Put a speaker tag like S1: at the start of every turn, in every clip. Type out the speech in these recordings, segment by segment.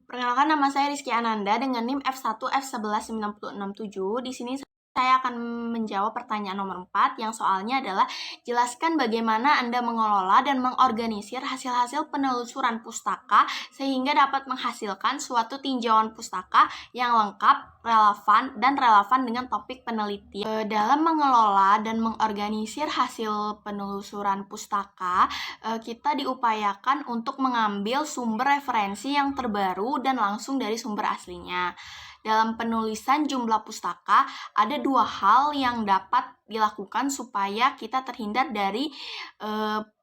S1: Perkenalkan, nama saya Rizky Ananda dengan NIM F1F11967. Di sini saya akan menjawab pertanyaan nomor 4 yang soalnya adalah jelaskan bagaimana Anda mengelola dan mengorganisir hasil-hasil penelusuran pustaka sehingga dapat menghasilkan suatu tinjauan pustaka yang lengkap, relevan dengan topik penelitian. Dalam mengelola dan mengorganisir hasil penelusuran pustaka, kita diupayakan untuk mengambil sumber referensi yang terbaru dan langsung dari sumber aslinya. Dalam penulisan jumlah pustaka, ada dua hal yang dapat dilakukan supaya kita terhindar dari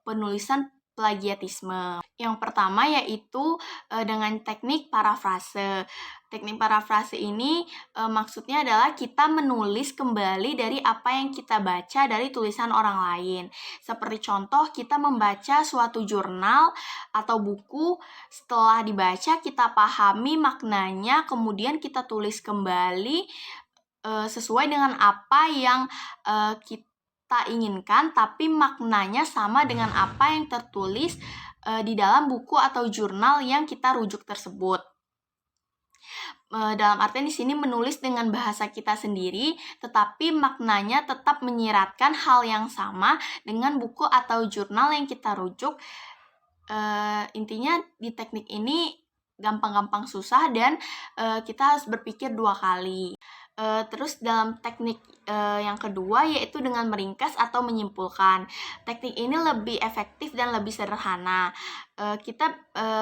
S1: penulisan plagiatisme. Yang pertama yaitu dengan teknik parafrase. Teknik parafrase ini maksudnya adalah kita menulis kembali dari apa yang kita baca dari tulisan orang lain. Seperti contoh, kita membaca suatu jurnal atau buku, setelah dibaca kita pahami maknanya, kemudian kita tulis kembali sesuai dengan apa yang kita inginkan, tapi maknanya sama dengan apa yang tertulis di dalam buku atau jurnal yang kita rujuk tersebut. Dalam artian di sini menulis dengan bahasa kita sendiri, tetapi maknanya tetap menyiratkan hal yang sama dengan buku atau jurnal yang kita rujuk. Intinya di teknik ini gampang-gampang susah dan kita harus berpikir dua kali. Terus dalam teknik yang kedua yaitu dengan meringkas atau menyimpulkan. Teknik ini lebih efektif dan lebih sederhana.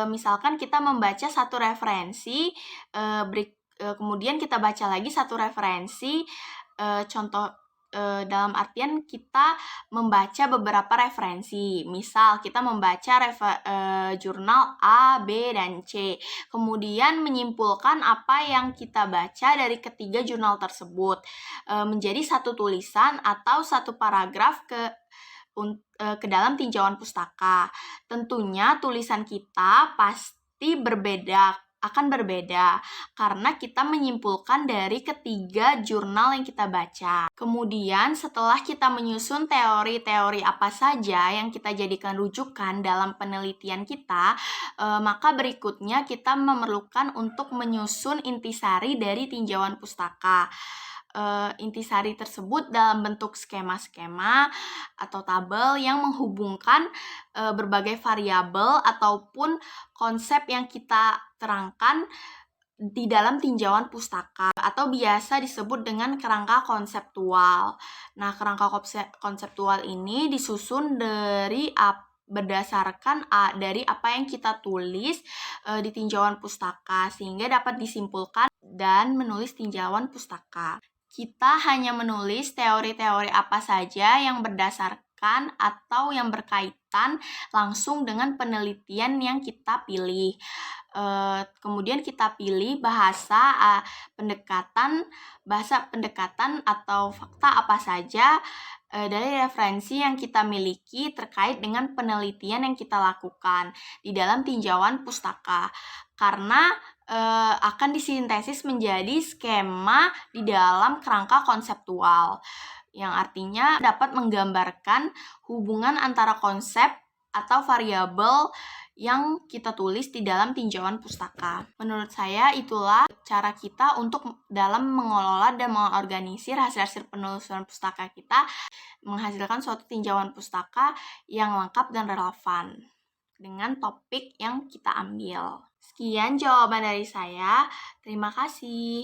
S1: Misalkan kita membaca satu referensi, kemudian kita baca lagi satu referensi, dalam artian kita membaca beberapa referensi. Misal kita membaca jurnal A, B, dan C. Kemudian menyimpulkan apa yang kita baca dari ketiga jurnal tersebut menjadi satu tulisan atau satu paragraf ke dalam tinjauan pustaka. Tentunya tulisan kita pasti akan berbeda karena kita menyimpulkan dari ketiga jurnal yang kita baca. Kemudian setelah kita menyusun teori-teori apa saja yang kita jadikan rujukan dalam penelitian kita, maka berikutnya kita memerlukan untuk menyusun intisari dari tinjauan pustaka. Intisari tersebut dalam bentuk skema-skema atau tabel yang menghubungkan berbagai variabel ataupun konsep yang kita terangkan di dalam tinjauan pustaka atau biasa disebut dengan kerangka konseptual. Nah, kerangka konseptual ini disusun berdasarkan dari apa yang kita tulis di tinjauan pustaka sehingga dapat disimpulkan dan menulis tinjauan pustaka. Kita hanya menulis teori-teori apa saja yang berdasarkan atau yang berkaitan langsung dengan penelitian yang kita pilih. Kemudian kita pilih bahasa pendekatan atau fakta apa saja dari referensi yang kita miliki terkait dengan penelitian yang kita lakukan di dalam tinjauan pustaka. Karena akan disintesis menjadi skema di dalam kerangka konseptual, yang artinya dapat menggambarkan hubungan antara konsep atau variabel yang kita tulis di dalam tinjauan pustaka. Menurut saya itulah cara kita untuk dalam mengelola dan mengorganisir hasil-hasil penelusuran pustaka kita, menghasilkan suatu tinjauan pustaka yang lengkap dan relevan dengan topik yang kita ambil. Sekian jawaban dari saya. Terima kasih.